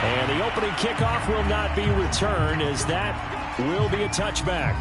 And the opening kickoff will not be returned, as that will be a touchback.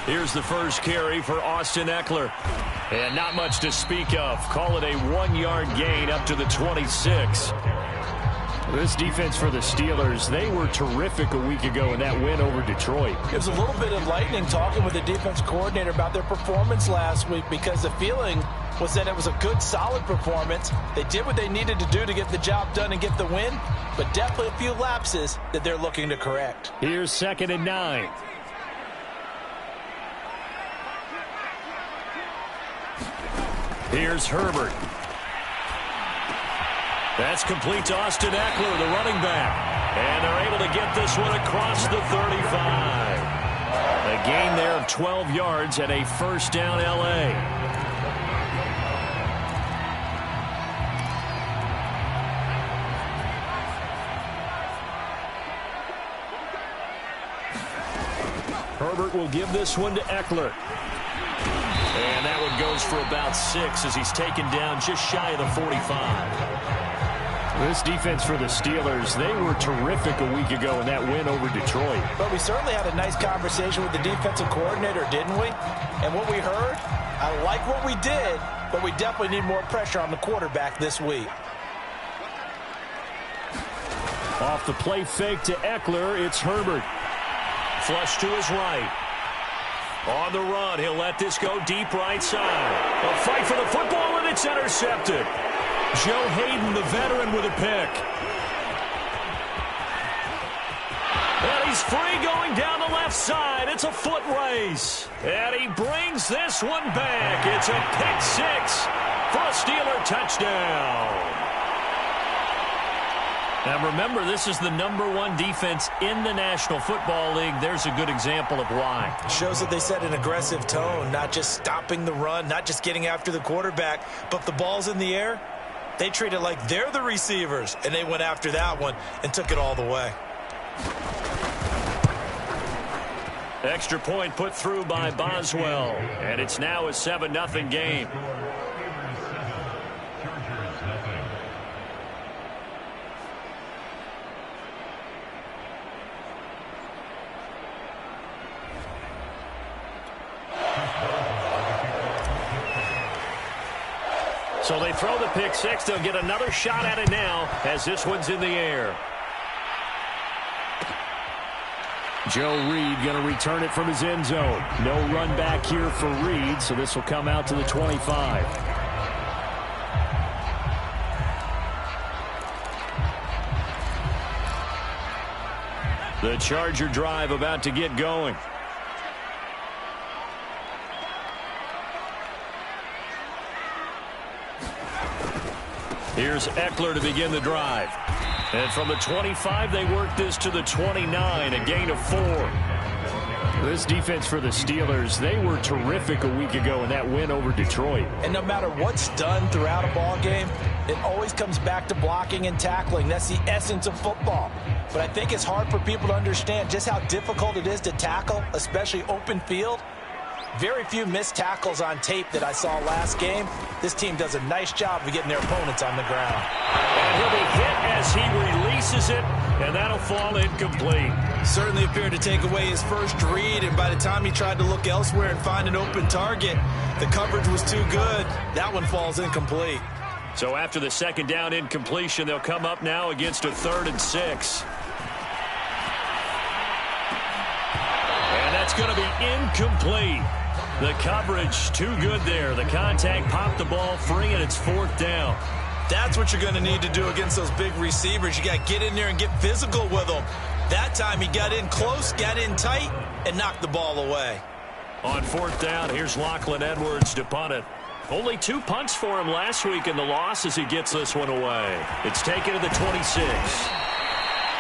Here's the first carry for Austin Ekeler. And not much to speak of. Call it a 1-yard gain up to the 26. This defense for the Steelers, they were terrific a week ago in that win over Detroit. It was a little bit enlightening talking with the defense coordinator about their performance last week, because the feeling was that it was a good, solid performance. They did what they needed to do to get the job done and get the win, but definitely a few lapses that they're looking to correct. Here's 2nd and 9. Here's Herbert. That's complete to Austin Ekeler, the running back. And they're able to get this one across the 35. A gain there of 12 yards and a first down L.A. Herbert will give this one to Ekeler. And that one goes for about 6 as he's taken down just shy of the 45. This defense for the Steelers, they were terrific a week ago in that win over Detroit. But we certainly had a nice conversation with the defensive coordinator, didn't we? And what we heard, I like what we did, but we definitely need more pressure on the quarterback this week. Off the play fake to Ekeler, it's Herbert. Flush to his right. On the run, he'll let this go deep right side. A fight for the football, and it's intercepted. Joe Hayden, the veteran, with a pick. And he's free going down the left side. It's a foot race. And he brings this one back. It's a pick 6 for a Steeler touchdown. Now remember, this is the #1 defense in the National Football League. There's a good example of why. Shows that they set an aggressive tone, not just stopping the run, not just getting after the quarterback, but if the ball's in the air, they treat it like they're the receivers, and they went after that one and took it all the way. Extra point put through by Boswell, and it's now a 7-0 game. So they throw the pick 6. They'll get another shot at it now as this one's in the air. Joe Reed going to return it from his end zone. No run back here for Reed, so this will come out to the 25. The Charger drive about to get going. Here's Ekeler to begin the drive. And from the 25, they work this to the 29, a gain of 4. This defense for the Steelers, they were terrific a week ago in that win over Detroit. And no matter what's done throughout a ball game, it always comes back to blocking and tackling. That's the essence of football. But I think it's hard for people to understand just how difficult it is to tackle, especially open field. Very few missed tackles on tape that I saw last game. This team does a nice job of getting their opponents on the ground. And he'll be hit as he releases it, and that'll fall incomplete. Certainly appeared to take away his first read, and by the time he tried to look elsewhere and find an open target, the coverage was too good. That one falls incomplete. So after the second down incompletion, they'll come up now against a 3rd and 6. And that's going to be incomplete. The coverage too good there. The contact popped the ball free, and it's 4th down. That's what you're going to need to do against those big receivers. You got to get in there and get physical with them. That time he got in close, got in tight, and knocked the ball away. On 4th down, here's Lachlan Edwards to punt it. Only 2 punts for him last week in the loss as he gets this one away. It's taken to the 26.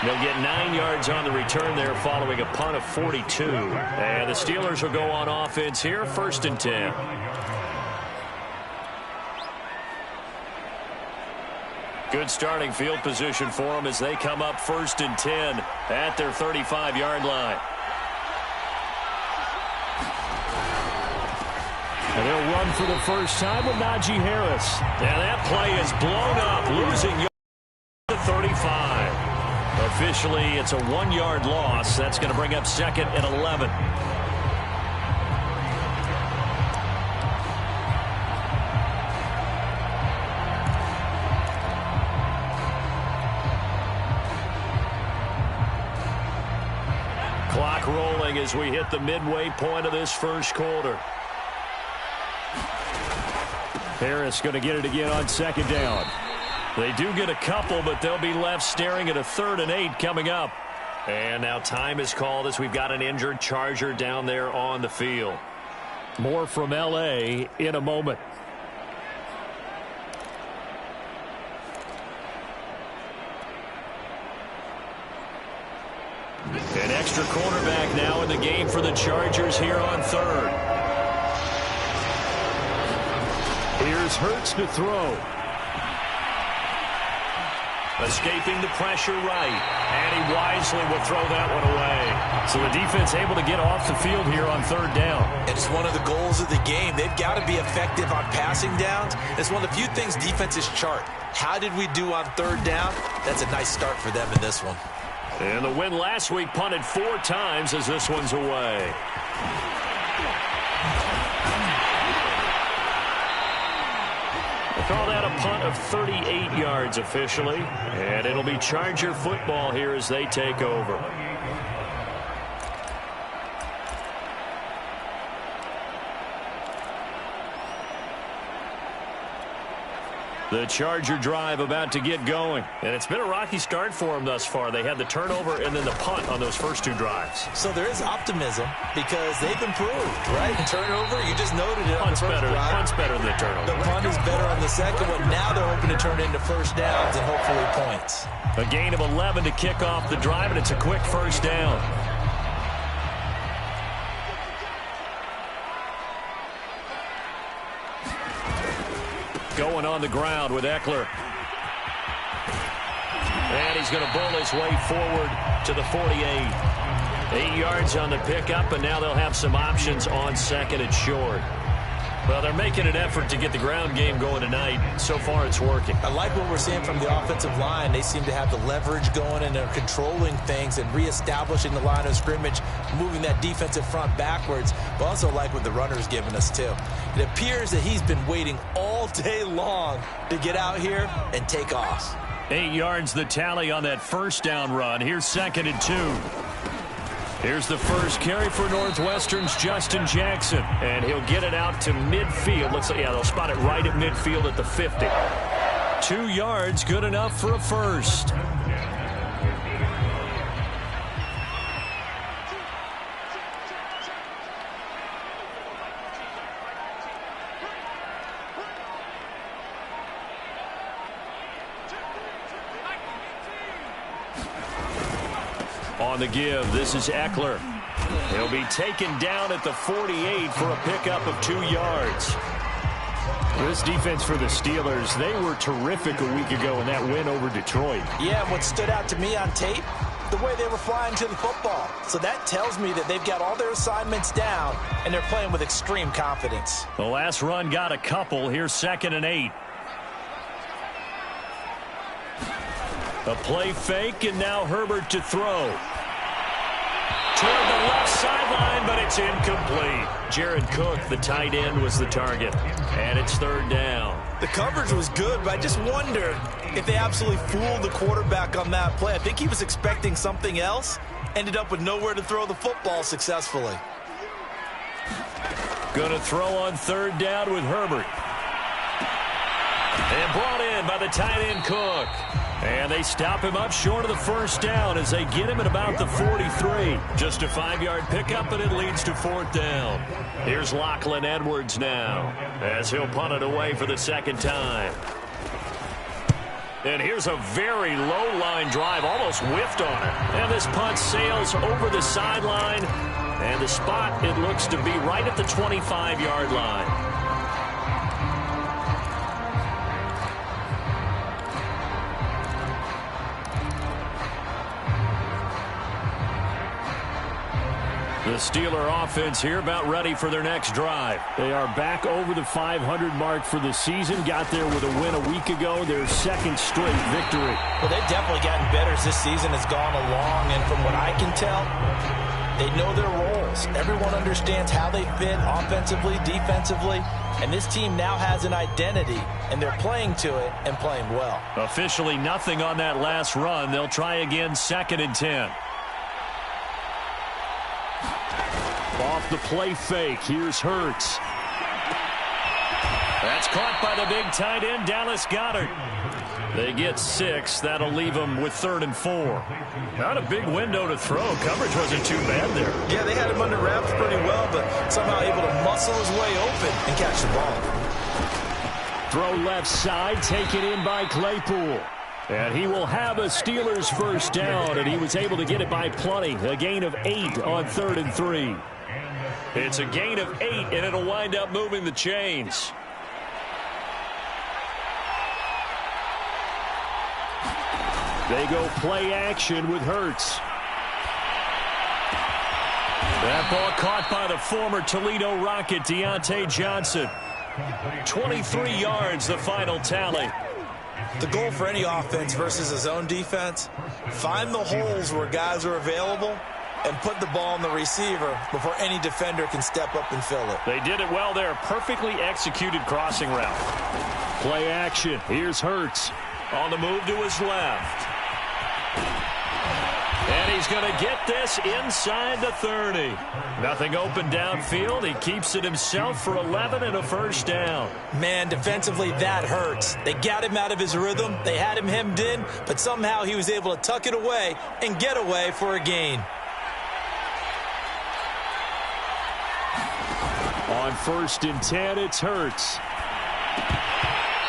They'll get 9 yards on the return there following a punt of 42. And the Steelers will go on offense here, 1st and 10. Good starting field position for them as they come up 1st and 10 at their 35-yard line. And they'll run for the first time with Najee Harris. And that play is blown up, losing yards to 35. Officially, it's a 1-yard loss. That's going to bring up 2nd and 11. Clock rolling as we hit the midway point of this first quarter. Harris going to get it again on 2nd down. They do get a couple, but they'll be left staring at a 3rd and 8 coming up. And now time is called as we've got an injured Charger down there on the field. More from L.A. in a moment. An extra cornerback now in the game for the Chargers here on 3rd. Here's Hurts to throw. Escaping the pressure right. And he wisely will throw that one away. So the defense able to get off the field here on 3rd down. And it's one of the goals of the game. They've got to be effective on passing downs. It's one of the few things defenses chart. How did we do on 3rd down? That's a nice start for them in this one. And the win last week punted 4 times as this one's away. Call that a punt of 38 yards officially. And it'll be Charger football here as they take over. The Charger drive about to get going. And it's been a rocky start for them thus far. They had the turnover and then the punt on those first 2 drives. So there is optimism because they've improved, right? Turnover, you just noted it. Punt's better than the turnover. The punt is better on the second one. Now they're hoping to turn into 1st downs and hopefully points. A gain of 11 to kick off the drive, and it's a quick 1st down. Going on the ground with Eckler. And he's going to bull his way forward to the 48. 8 yards on the pickup, and now they'll have some options on 2nd and short. Well, they're making an effort to get the ground game going tonight. So far, it's working. I like what we're seeing from the offensive line. They seem to have the leverage going, and they're controlling things and reestablishing the line of scrimmage, moving that defensive front backwards. But also like what the runner's giving us, too. It appears that he's been waiting all day long to get out here and take off. 8 yards the tally on that 1st down run. Here's 2nd and 2. Here's the first carry for Northwestern's Justin Jackson. And he'll get it out to midfield. Looks like, yeah, they'll spot it right at midfield at the 50. 2 yards, good enough for a first. On the give, this is Eckler. He'll be taken down at the 48 for a pickup of 2 yards. This defense for the Steelers, they were terrific a week ago in that win over Detroit. Yeah, and what stood out to me on tape, the way they were flying to the football. So that tells me that they've got all their assignments down, and they're playing with extreme confidence. The last run got a couple. Here's 2nd and 8. A play fake, and now Herbert to throw. Toward the left sideline, but it's incomplete. Jared Cook, the tight end, was the target. And it's 3rd down. The coverage was good, but I just wonder if they absolutely fooled the quarterback on that play. I think he was expecting something else. Ended up with nowhere to throw the football successfully. Going to throw on 3rd down with Herbert. And brought in by the tight end Cook. And they stop him up short of the 1st down as they get him at about the 43. Just a 5-yard pickup, and it leads to 4th down. Here's Lachlan Edwards now as he'll punt it away for the 2nd time. And here's a very low-line drive, almost whiffed on it. And this punt sails over the sideline. And the spot, it looks to be right at the 25-yard line. The Steeler offense here about ready for their next drive. They are back over the 500 mark for the season. Got there with a win a week ago. Their second straight victory. Well, they've definitely gotten better as this season has gone along. And from what I can tell, they know their roles. Everyone understands how they fit offensively, defensively. And this team now has an identity, and they're playing to it and playing well. Officially nothing on that last run. They'll try again, 2nd and 10. Off the play fake. Here's Hurts. That's caught by the big tight end, Dallas Goedert. They get 6. That'll leave them with 3rd and 4. Not a big window to throw. Coverage wasn't too bad there. Yeah, they had him under wraps pretty well, but somehow able to muscle his way open and catch the ball. Throw left side, taken in by Claypool. And he will have a Steelers first down, and he was able to get it by plenty. A gain of 8 on 3rd and 3. It's a gain of 8, and it'll wind up moving the chains. They go play action with Hurts. That ball caught by the former Toledo Rocket, Deontay Johnson. 23 yards, the final tally. The goal for any offense versus a zone defense, find the holes where guys are available and put the ball on the receiver before any defender can step up and fill it. They did it well there. Perfectly executed crossing route. Play action. Here's Hurts. On the move to his left. And he's going to get this inside the 30. Nothing open downfield. He keeps it himself for 11 and a first down. Man, defensively, that hurts. They got him out of his rhythm. They had him hemmed in, but somehow he was able to tuck it away and get away for a gain. On 1st and 10, it's Hurts.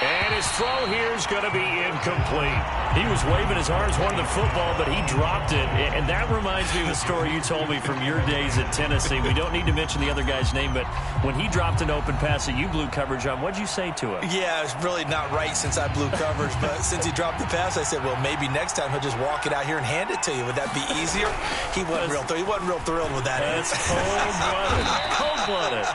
And his throw here is going to be incomplete. He was waving his arms, wanted the football, but he dropped it. And that reminds me of a story you told me from your days at Tennessee. We don't need to mention the other guy's name, but when he dropped an open pass that you blew coverage on, what'd you say to him? Yeah, it's really not right since I blew coverage, but since he dropped the pass, I said, well, maybe next time he'll just walk it out here and hand it to you. Would that be easier? He wasn't real thrilled with that. That's cold-blooded.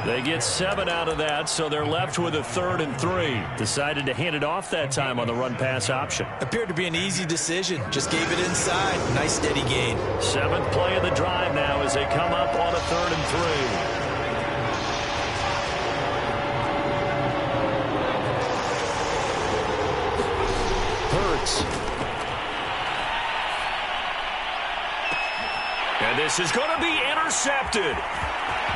They get 7 out of that, so they're left with a 3rd and 3. Decided to hand it off that time on the run-pass option. Appeared to be an easy decision. Just gave it inside. Nice steady gain. 7th play of the drive now as they come up on a 3rd and 3. Hurts. And this is going to be intercepted.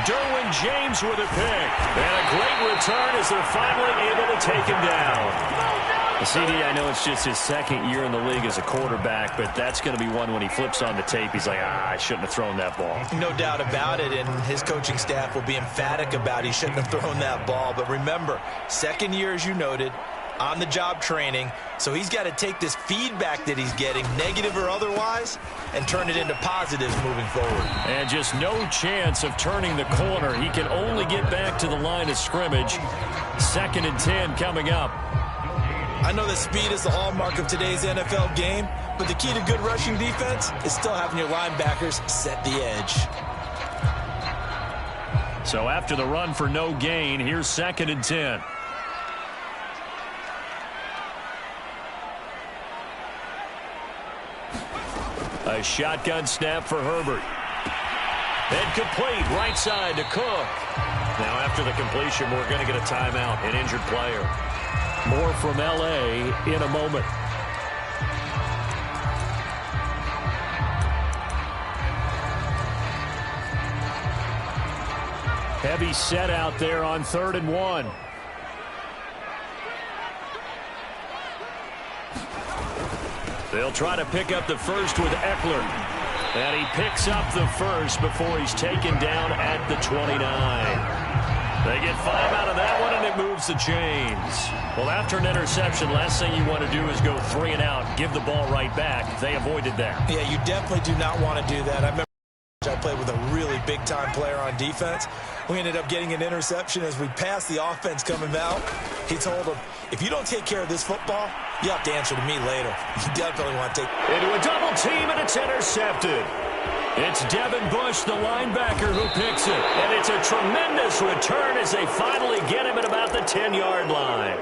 Derwin James with a pick. And a great return as they're finally able to take him down. CD, I know it's just his 2nd year in the league as a quarterback, but that's going to be one when he flips on the tape. He's like, I shouldn't have thrown that ball. No doubt about it, and his coaching staff will be emphatic about he shouldn't have thrown that ball. But remember, 2nd year, as you noted, on-the-job training, so he's got to take this feedback that he's getting, negative or otherwise, and turn it into positives moving forward. And just no chance of turning the corner. He can only get back to the line of scrimmage. 2nd and 10 coming up. I know that speed is the hallmark of today's NFL game, but the key to good rushing defense is still having your linebackers set the edge. So after the run for no gain, here's 2nd and 10. A shotgun snap for Herbert. And complete right side to Cook. Now after the completion, we're going to get a timeout, an injured player. More from L.A. in a moment. Heavy set out there on 3rd and 1. They'll try to pick up the first with Eckler. And he picks up the first before he's taken down at the 29. They get 5 out of that one, and it that moves the chains. Well, after an interception, last thing you want to do is go 3 and out, give the ball right back. They avoided that. Yeah, you definitely do not want to do that. I remember I played with a really big-time player on defense. We ended up getting an interception as we passed the offense coming out. He told him, if you don't take care of this football, you have to answer to me later. You definitely want to take into a double team, and it's intercepted. It's Devin Bush, the linebacker, who picks it. And it's a tremendous return as they finally get him at about the 10-yard line.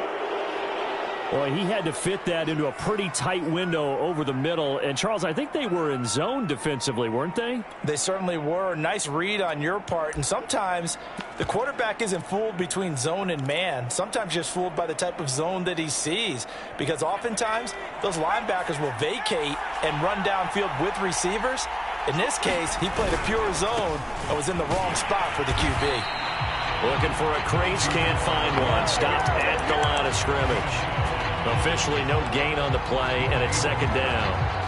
Well, he had to fit that into a pretty tight window over the middle. And, Charles, I think they were in zone defensively, weren't they? They certainly were. Nice read on your part. And sometimes the quarterback isn't fooled between zone and man. Sometimes just fooled by the type of zone that he sees. Because oftentimes, those linebackers will vacate and run downfield with receivers. In this case, he played a pure zone and was in the wrong spot for the QB. Looking for a crease, can't find one. Stopped at the line of scrimmage. Officially no gain on the play, and it's second down.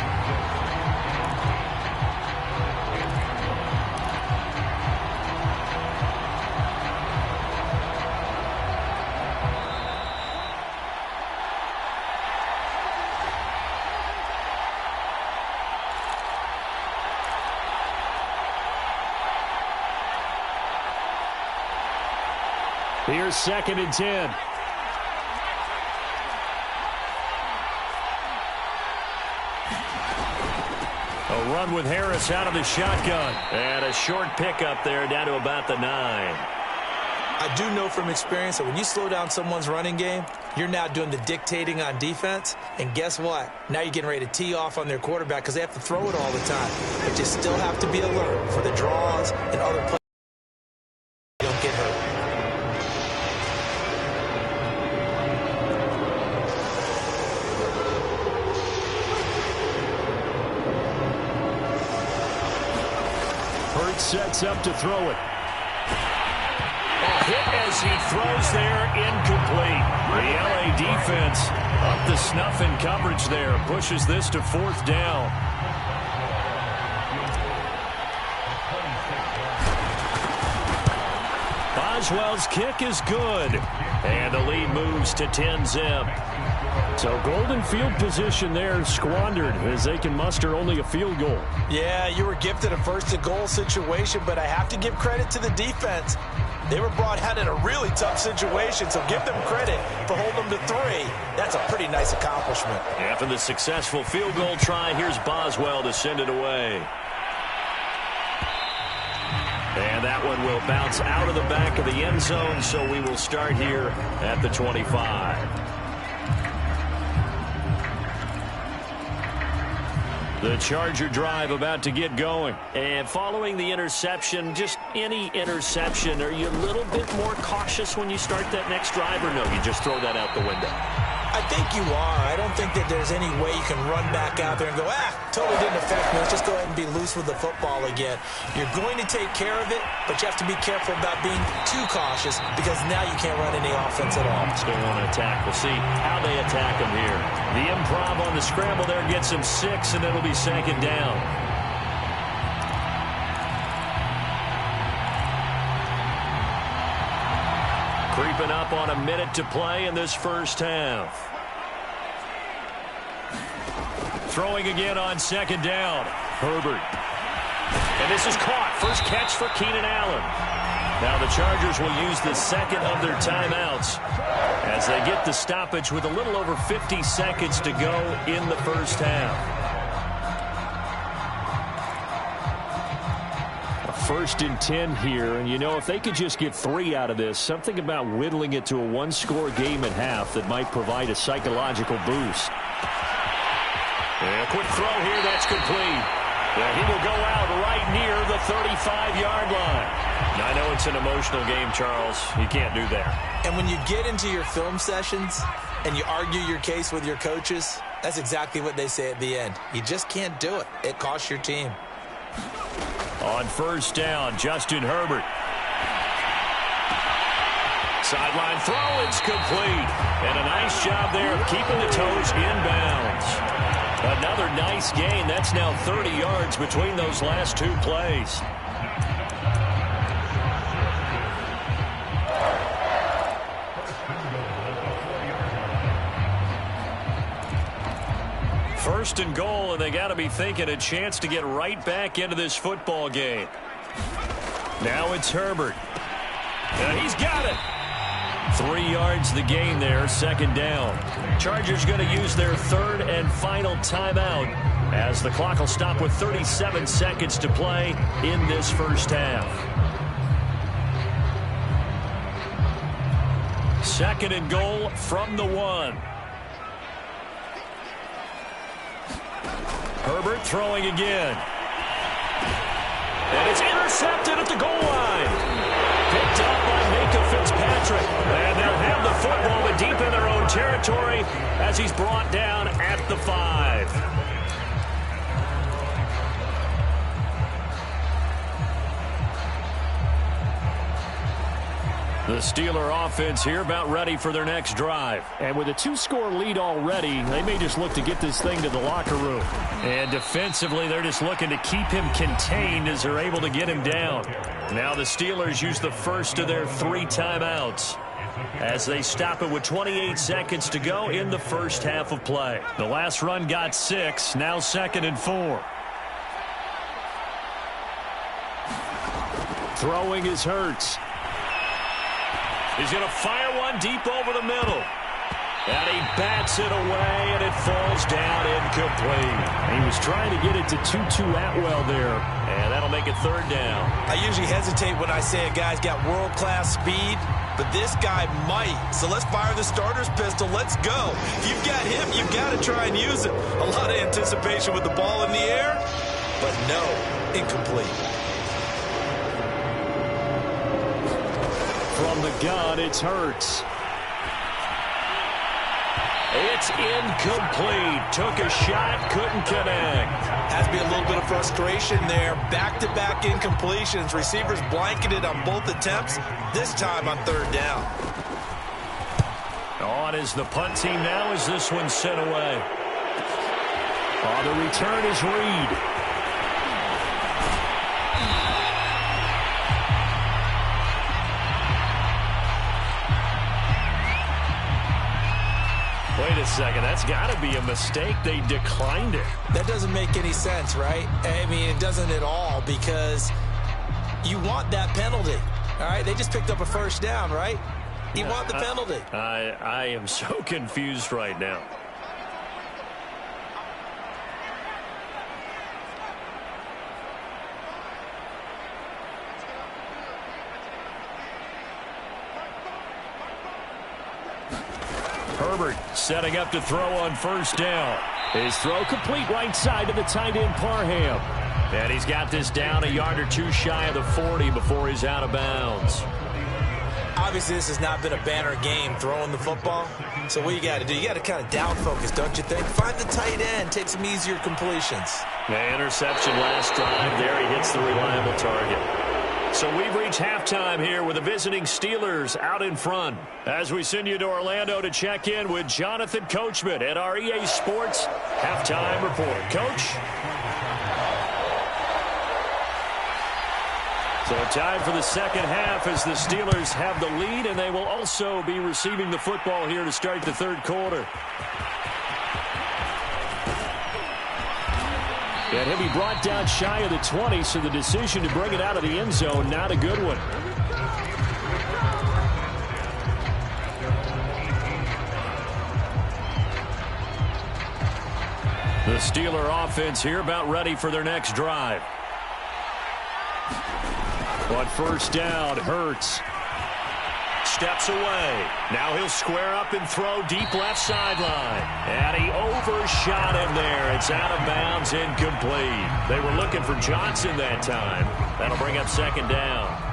Here's 2nd and 10. A run with Harris out of the shotgun. And a short pickup there down to about the 9. I do know from experience that when you slow down someone's running game, you're now doing the dictating on defense. And guess what? Now you're getting ready to tee off on their quarterback because they have to throw it all the time. But you still have to be alert for the draws and other plays. Don't get hurt. Sets up to throw it. A hit as he throws there, incomplete. The LA defense up the snuff in coverage there. Pushes this to 4th down. Boswell's kick is good. And the lead moves to 10-zip. So golden field position there squandered as they can muster only a field goal. Yeah, you were gifted a first-and-goal situation, but I have to give credit to the defense. They were brought out in a really tough situation, so give them credit for holding them to 3. That's a pretty nice accomplishment. After the successful field goal try, here's Boswell to send it away. And that one will bounce out of the back of the end zone, so we will start here at the 25. The Charger drive about to get going. And following the interception, just any interception, are you a little bit more cautious when you start that next drive, or no, you just throw that out the window? I think you are. I don't think that there's any way you can run back out there and go, totally didn't affect me. Let's just go ahead and be loose with the football again. You're going to take care of it, but you have to be careful about being too cautious because now you can't run any offense at all. Still want to attack. We'll see how they attack them here. The improv on the scramble there gets him 6, and it'll be 2nd down. Creeping up on a minute to play in this first half. Throwing again on 2nd down. Herbert. And this is caught. First catch for Keenan Allen. Now the Chargers will use the 2nd of their timeouts as they get the stoppage with a little over 50 seconds to go in the first half. 1st and 10 here, and you know, if they could just get 3 out of this, something about whittling it to a 1-score game at half that might provide a psychological boost. And a quick throw here, that's complete. Yeah, he will go out right near the 35-yard line. Now, I know it's an emotional game, Charles. You can't do that. And when you get into your film sessions and you argue your case with your coaches, that's exactly what they say at the end. You just can't do it. It costs your team. On 1st down, Justin Herbert. Sideline throw, it's complete. And a nice job there of keeping the toes inbounds. Another nice gain. That's now 30 yards between those last 2 plays. First and goal, and they got to be thinking a chance to get right back into this football game. Now it's Herbert. And he's got it. 3 yards the gain there, second down. Chargers going to use their third and final timeout as the clock will stop with 37 seconds to play in this first half. Second and goal from the 1. Herbert throwing again. And it's intercepted at the goal line. Picked up by Micah Fitzpatrick. And they'll have the football but deep in their own territory as he's brought down at the 5. The Steeler offense here about ready for their next drive. And with a 2-score lead already, they may just look to get this thing to the locker room. And defensively, they're just looking to keep him contained as they're able to get him down. Now the Steelers use the first of their 3 timeouts as they stop it with 28 seconds to go in the first half of play. The last run got 6, now second and 4. Throwing is Hurts. He's going to fire one deep over the middle. And he bats it away, and it falls down incomplete. He was trying to get it to Tutu Atwell there, and that'll make it third down. I usually hesitate when I say a guy's got world-class speed, but this guy might. So let's fire the starter's pistol. Let's go. If you've got him, you've got to try and use it. A lot of anticipation with the ball in the air, but no, incomplete. From the gun, it's Hurts. It's incomplete. Took a shot, couldn't connect. Has to be a little bit of frustration there. Back-to-back incompletions. Receivers blanketed on both attempts, this time on third down. On is the punt team now as this one's sent away. On the return is Reed. Wait a second, that's got to be a mistake. They declined it. That doesn't make any sense, right? I mean, it doesn't at all because you want that penalty. All right, they just picked up a first down, right? You want the penalty. I am so confused right now. Herbert setting up to throw on first down. His throw complete right side to the tight end Parham. And he's got this down a yard or 2 shy of the 40 before he's out of bounds. Obviously, this has not been a banner game throwing the football. So what you got to do, you got to kind of down focus, don't you think? Find the tight end, take some easier completions. The interception last drive there. He hits the reliable target. So we've reached halftime here with the visiting Steelers out in front. As we send you to Orlando to check in with Jonathan Coachman at our EA Sports Halftime Report. Coach? So time for the second half as the Steelers have the lead, and they will also be receiving the football here to start the third quarter. And he'll be brought down shy of the 20, so the decision to bring it out of the end zone, not a good one. The Steeler offense here about ready for their next drive. On first down, Hurts steps away. Now he'll square up and throw deep left sideline. And he overshot him there. It's out of bounds, incomplete. They were looking for Johnson that time. That'll bring up second down.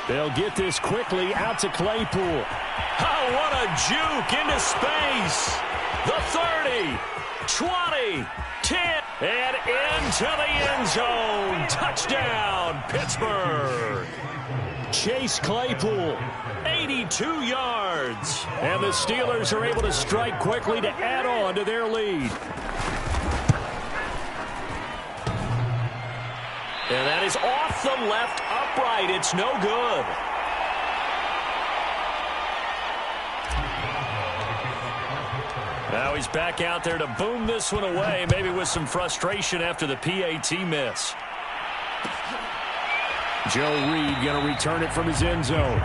They'll get this quickly out to Claypool. Oh, what a juke into space. The 30, 20, 10, and into the end zone. Touchdown, Pittsburgh. Chase Claypool, 82 yards. And the Steelers are able to strike quickly to add on to their lead. And that is off the left upright. It's no good. Now he's back out there to boom this one away, maybe with some frustration after the PAT miss. Joe Reed going to return it from his end zone.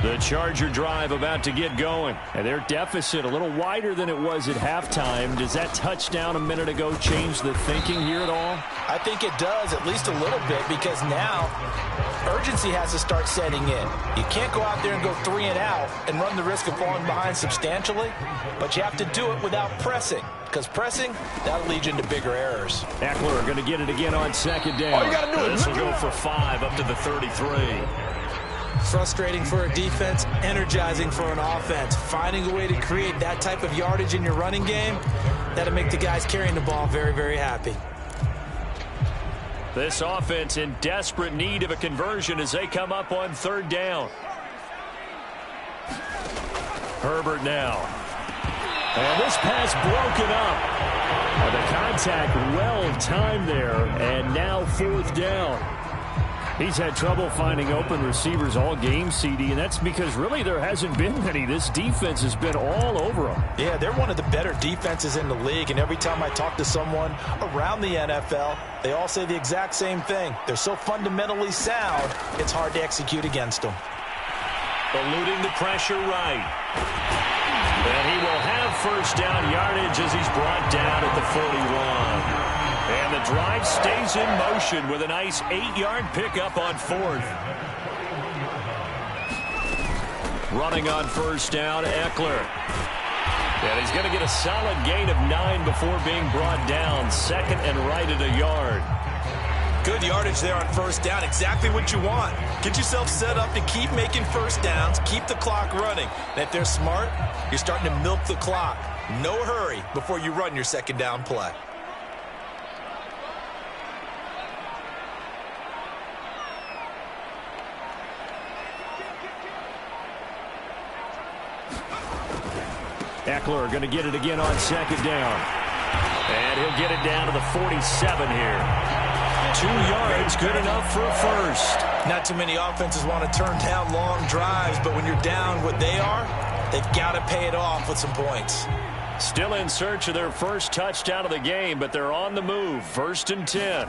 The Charger drive about to get going. And their deficit a little wider than it was at halftime. Does that touchdown a minute ago change the thinking here at all? I think it does, at least a little bit, because now urgency has to start setting in. You can't go out there and go 3 and out and run the risk of falling behind substantially, but you have to do it without pressing, because pressing, that'll lead you into bigger errors. Eckler going to get it again on second down. All you got to do is this will go for 5 up to the 33. Frustrating for a defense, energizing for an offense. Finding a way to create that type of yardage in your running game, that'll make the guys carrying the ball very, very happy. This offense in desperate need of a conversion as they come up on third down. Herbert now. And this pass broken up. The contact well timed there, and now fourth down. He's had trouble finding open receivers all game, CD, and that's because really there hasn't been many. This defense has been all over them. Yeah, they're one of the better defenses in the league, and every time I talk to someone around the NFL, they all say the exact same thing. They're so fundamentally sound, it's hard to execute against them. Eluding the pressure right. And he will have first down yardage as he's brought down at the 41. And the drive stays in motion with a nice 8-yard pickup on fourth. Running on first down, Eckler. And he's going to get a solid gain of 9 before being brought down. Second and right at a yard. Good yardage there on first down. Exactly what you want. Get yourself set up to keep making first downs. Keep the clock running. And if they're smart, you're starting to milk the clock. No hurry before you run your second down play. Eckler going to get it again on second down. And he'll get it down to the 47 here. 2 yards, good enough for a first. Not too many offenses want to turn down long drives, but when you're down what they are, they've got to pay it off with some points. Still in search of their first touchdown of the game, but they're on the move. 1st and 10.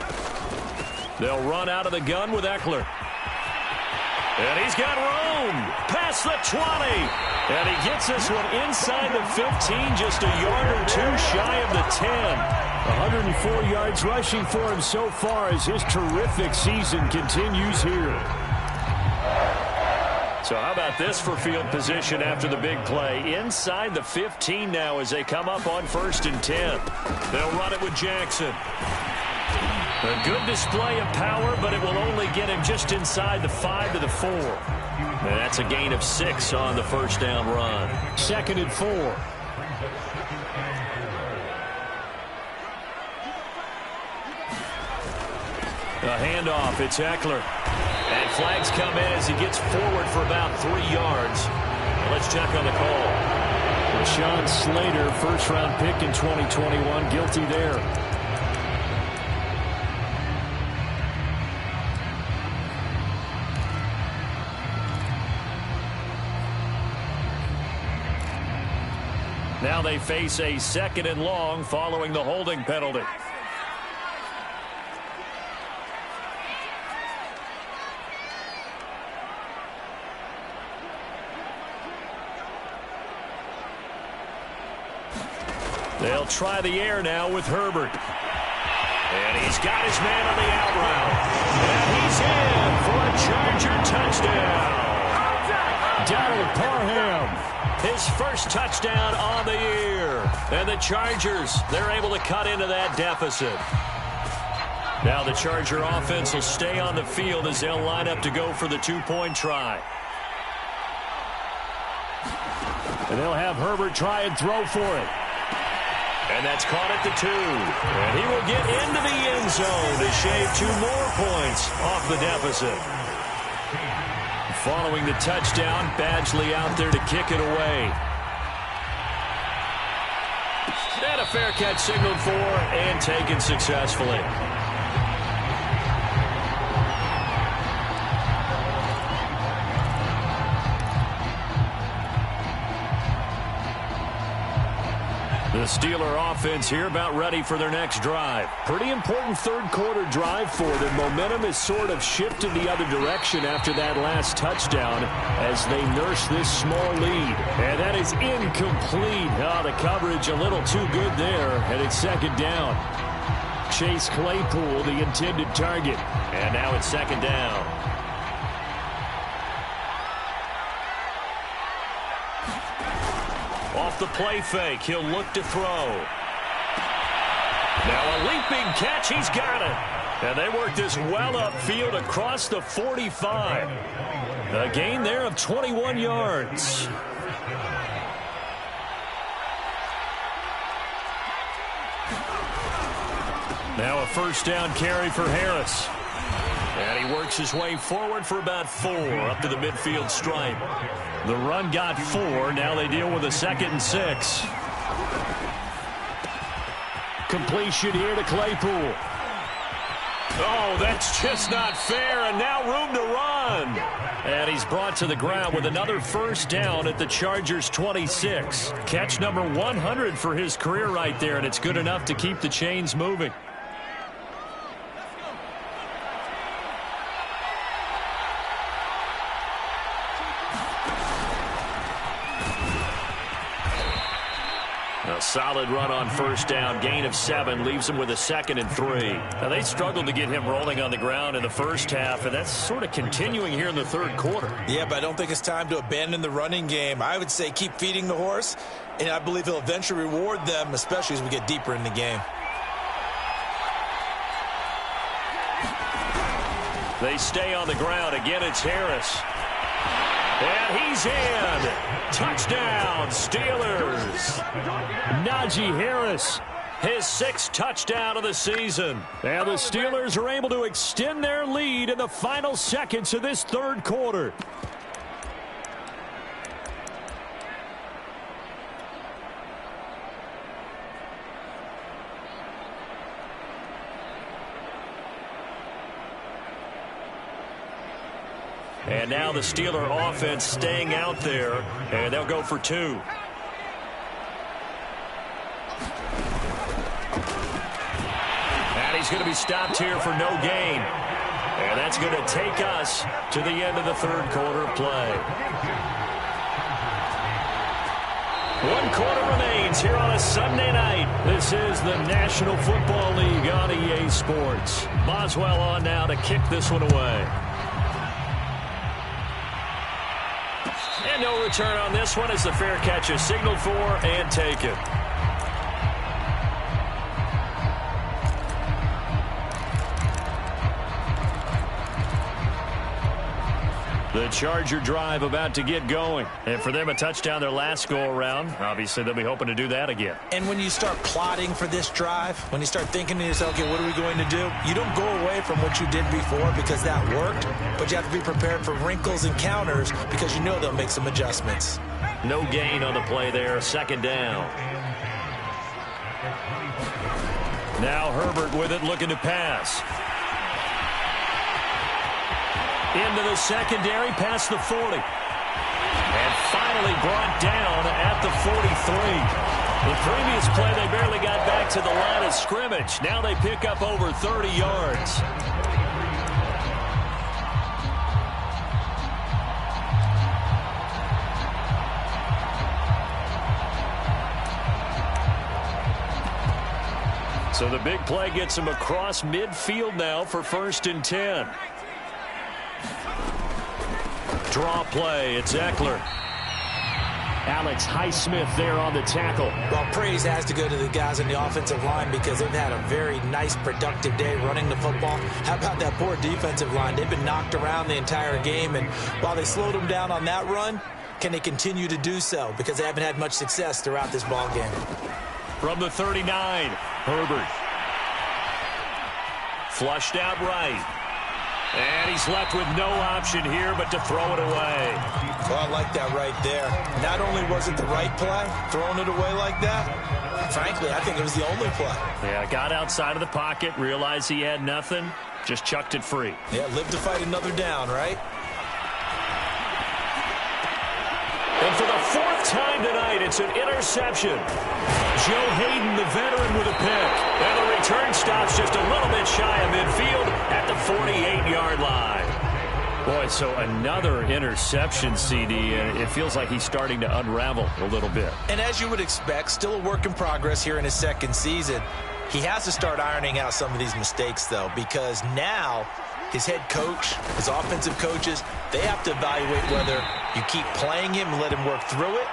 They'll run out of the gun with Eckler. And he's got room past the 20. And he gets this one inside the 15, just a yard or 2 shy of the 10. 104 yards rushing for him so far as his terrific season continues here. So how about this for field position after the big play? Inside the 15 now as they come up on 1st and 10. They'll run it with Jackson. A good display of power, but it will only get him just inside the 5 to the 4. And that's a gain of 6 on the first down run. 2nd and 4. A handoff, it's Eckler. And flags come in as he gets forward for about 3 yards. Let's check on the call. Rashawn Slater, first-round pick in 2021, guilty there. Now they face a 2nd and long following the holding penalty. They'll try the air now with Herbert. And he's got his man on the out route. And he's in for a Charger touchdown. Donald Parham. His first touchdown on the year. And the Chargers, they're able to cut into that deficit. Now the Charger offense will stay on the field as they'll line up to go for the 2-point try. And they'll have Herbert try and throw for it. And that's caught at the 2. And he will get into the end zone to shave 2 more points off the deficit. Following the touchdown, Badgley out there to kick it away. And a fair catch signaled for and taken successfully. The Steeler offense here about ready for their next drive. Pretty important third-quarter drive for them. Momentum is sort of shifted the other direction after that last touchdown as they nurse this small lead. And that is incomplete. Oh, the coverage a little too good there, and it's second down. Chase Claypool, the intended target. And now it's second down. Off the play fake, he'll look to throw. Now a leaping catch, he's got it. And they work this well upfield across the 45. A gain there of 21 yards. Now a first down carry for Harris. And he works his way forward for about 4 up to the midfield stripe. The run got 4. Now they deal with a 2nd and 6. Completion here to Claypool. Oh, that's just not fair. And now room to run. And he's brought to the ground with another first down at the Chargers' 26. Catch number 100 for his career right there, and it's good enough to keep the chains moving. A solid run on first down, gain of 7, leaves him with a 2nd and 3. Now, they struggled to get him rolling on the ground in the first half, and that's sort of continuing here in the third quarter. Yeah, but I don't think it's time to abandon the running game. I would say keep feeding the horse, and I believe he'll eventually reward them, especially as we get deeper in the game. They stay on the ground. Again, it's Harris. And he's in. Touchdown, Steelers. Najee Harris, his 6th touchdown of the season. And the Steelers are able to extend their lead in the final seconds of this third quarter. And now the Steeler offense staying out there, and they'll go for 2. And he's going to be stopped here for no gain. And that's going to take us to the end of the third quarter of play. 1 quarter remains here on a Sunday night. This is the National Football League on EA Sports. Boswell on now to kick this one away. And no return on this one as the fair catch is signaled for and taken. The Charger drive about to get going. And for them, a touchdown their last go-around. Obviously, they'll be hoping to do that again. And when you start plotting for this drive, when you start thinking to yourself, okay, what are we going to do? You don't go away from what you did before because that worked, but you have to be prepared for wrinkles and counters because you know they'll make some adjustments. No gain on the play there, 2nd down. Now Herbert with it, looking to pass. Into the secondary, past the 40. And finally brought down at the 43. The previous play, they barely got back to the line of scrimmage. Now they pick up over 30 yards. So the big play gets him across midfield now for 1st and 10. Draw play, it's Eckler. Alex Highsmith there on the tackle. Well, praise has to go to the guys on the offensive line because they've had a very nice, productive day running the football. How about that poor defensive line? They've been knocked around the entire game, and while they slowed them down on that run, can they continue to do so? Because they haven't had much success throughout this ball game. From the 39, Herbert. Flushed out right. And he's left with no option here but to throw it away. Well, I like that right there. Not only was it the right play, throwing it away like that, frankly, I think it was the only play. Yeah, got outside of the pocket, realized he had nothing, just chucked it free. Yeah, live to fight another down, right? And for the fourth time tonight, it's an interception. Joe Hayden, the veteran, with a pick. And the return stops just a little bit shy of midfield at the 48-yard line. Boy, so another interception, CD, and it feels like he's starting to unravel a little bit. And as you would expect, still a work in progress here in his second season. He has to start ironing out some of these mistakes, though, because now his head coach, his offensive coaches, they have to evaluate whether you keep playing him and let him work through it,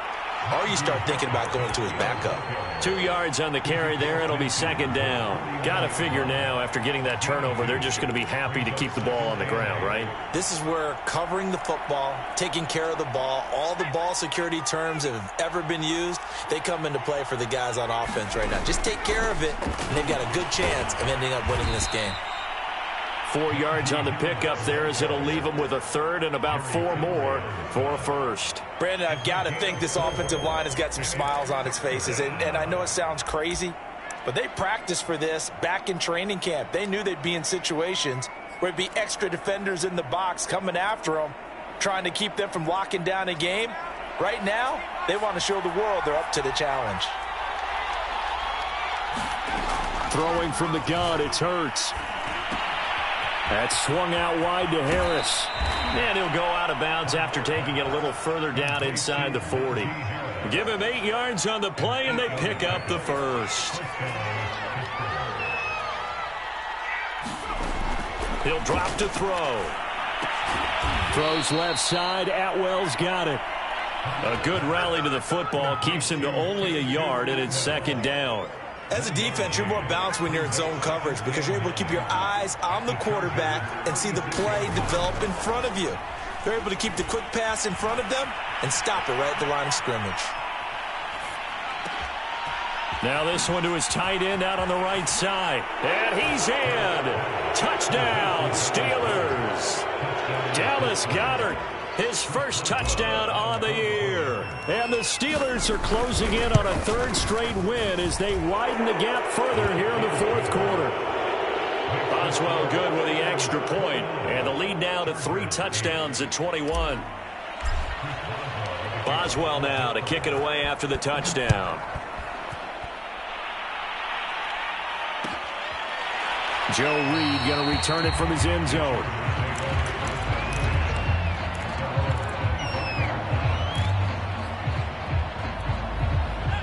or you start thinking about going to his backup. 2 yards on the carry there. It'll be second down. Got to figure now, after getting that turnover, they're just going to be happy to keep the ball on the ground, right? This is where covering the football, taking care of the ball, all the ball security terms that have ever been used, they come into play for the guys on offense right now. Just take care of it, and they've got a good chance of ending up winning this game. 4 yards on the pickup there as it'll leave them with a third and about 4 more for a first. Brandon, I've got to think this offensive line has got some smiles on its faces. And I know it sounds crazy, but they practiced for this back in training camp. They knew they'd be in situations where it'd be extra defenders in the box coming after them, trying to keep them from locking down a game. Right now, they want to show the world they're up to the challenge. Throwing from the gun, it's Hurts. That's swung out wide to Harris. And he'll go out of bounds after taking it a little further down inside the 40. Give him 8 yards on the play, and they pick up the first. He'll drop to throw. Throws left side. Atwell's got it. A good rally to the football. Keeps him to only a yard, and it's second down. As a defense, you're more balanced when you're in zone coverage because you're able to keep your eyes on the quarterback and see the play develop in front of you. You're able to keep the quick pass in front of them and stop it right at the line of scrimmage. Now this one to his tight end out on the right side. And he's in. Touchdown, Steelers. Dallas Goedert, his first touchdown on the year. And the Steelers are closing in on a third straight win as they widen the gap further here in the fourth quarter. Boswell good with the extra point, and the lead now to 3 touchdowns at 21. Boswell now to kick it away after the touchdown. Joe Reed going to return it from his end zone.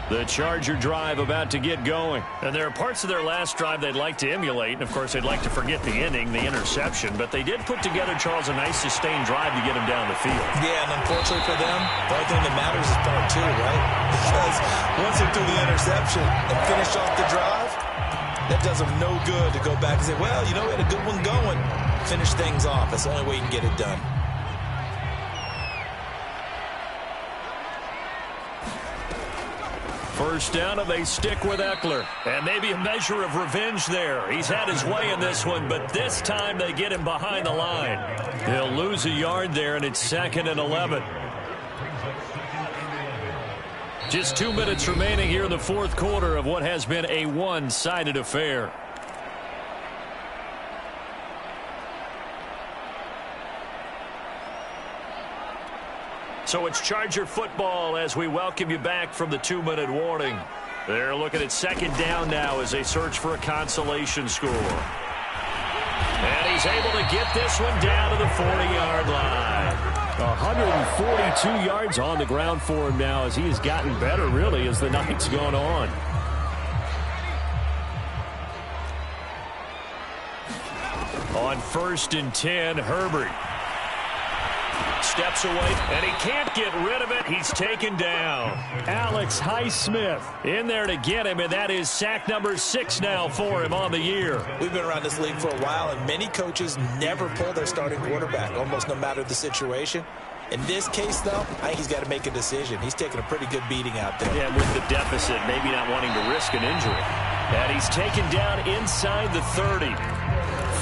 The Charger drive about to get going. And there are parts of their last drive they'd like to emulate. And, of course, they'd like to forget the ending, the interception. But they did put together, Charles, a nice sustained drive to get him down the field. Yeah, and unfortunately for them, the only thing that matters is part 2, right? Because once they threw the interception and finished off the drive, that does them no good to go back and say, well, you know, we had a good one going. Finish things off. That's the only way you can get it done. First down, and they stick with Eckler. And maybe a measure of revenge there. He's had his way in this one, but this time they get him behind the line. He'll lose a yard there, and it's second and 11. Just 2 minutes remaining here in the fourth quarter of what has been a one-sided affair. So it's Charger football as we welcome you back from the 2-minute warning. They're looking at second down now as they search for a consolation score. And he's able to get this one down to the 40-yard line. 142 yards on the ground for him now as he has gotten better, really, as the night's gone on. On 1st and 10, Herbert steps away, and he can't get rid of it. He's taken down. Alex Highsmith in there to get him, and that is sack number 6 now for him on the year. We've been around this league for a while, and many coaches never pull their starting quarterback, almost no matter the situation. In this case, though, I think he's got to make a decision. He's taking a pretty good beating out there. Yeah, with the deficit, maybe not wanting to risk an injury. And he's taken down inside the 30.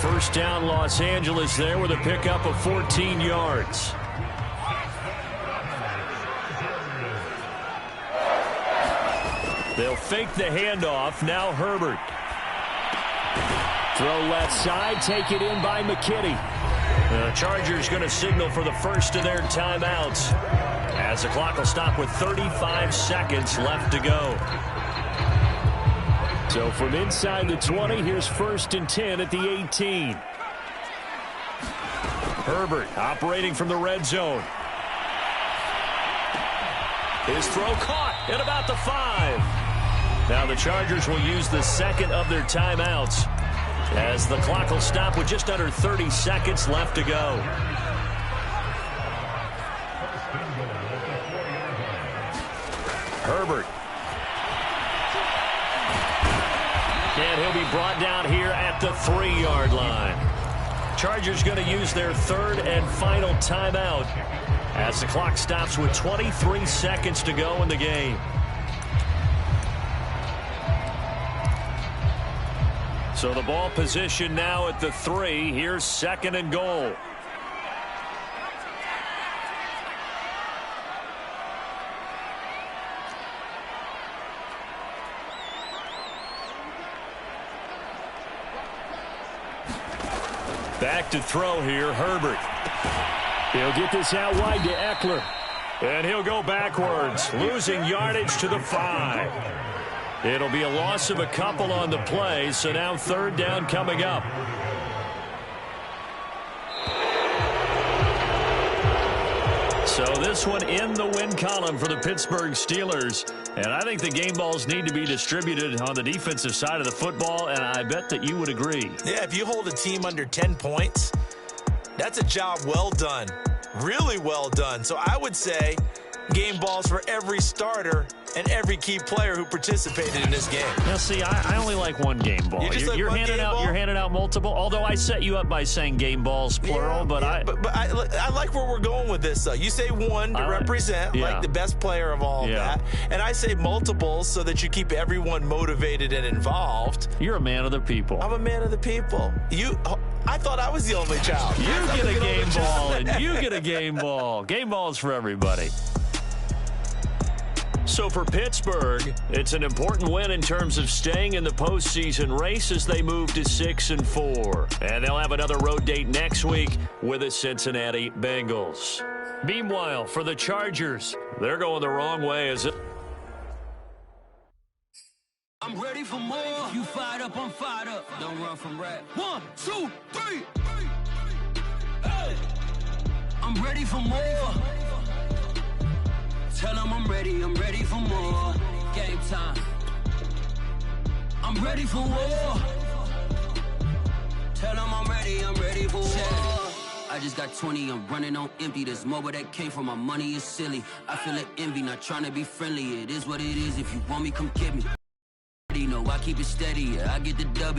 First down, Los Angeles there with a pickup of 14 yards. They'll fake the handoff. Now Herbert. Throw left side. Take it in by McKinney. The Chargers going to signal for the first of their timeouts as the clock will stop with 35 seconds left to go. So from inside the 20, here's 1st and 10 at the 18. Herbert operating from the red zone. His throw caught at about the 5. Now the Chargers will use the second of their timeouts as the clock will stop with just under 30 seconds left to go. Herbert. And he'll be brought down here at the 3-yard line. Chargers going to use their third and final timeout as the clock stops with 23 seconds to go in the game. So the ball position now at the 3. Here's 2nd and goal. Back to throw here, Herbert. He'll get this out wide to Eckler. And he'll go backwards, losing yardage to the 5. It'll be a loss of a couple on the play, so now 3rd down coming up. So this one in the win column for the Pittsburgh Steelers. And I think the game balls need to be distributed on the defensive side of the football, and I bet that you would agree. Yeah, if you hold a team under 10 points, that's a job well done. Really well done. So I would say game balls for every starter and every key player who participated in this game. Now, see, I only like one game ball. You're handing out multiple. Although I set you up by saying game balls plural, but I like where we're going with this. Though you say one to represent like the best player of all that, and I say multiples so that you keep everyone motivated and involved. You're a man of the people. I'm a man of the people. I thought I was the only child. You get a game ball, and you get a game ball. Game balls for everybody. So for Pittsburgh, it's an important win in terms of staying in the postseason race as they move to 6-4. And they'll have another road date next week with the Cincinnati Bengals. Meanwhile, for the Chargers, they're going the wrong way as it. I'm ready for more. You fired up, I'm fired up. Don't run from rap. 1, 2, 3. Hey. I'm ready for more. Tell them I'm ready for more. Game time. I'm ready for war. Tell them I'm ready for war. I just got 20, I'm running on empty. There's more where that came from, my money is silly. I feel like envy, not trying to be friendly. It is what it is, if you want me, come get me. You know, I keep it steady, I get the W.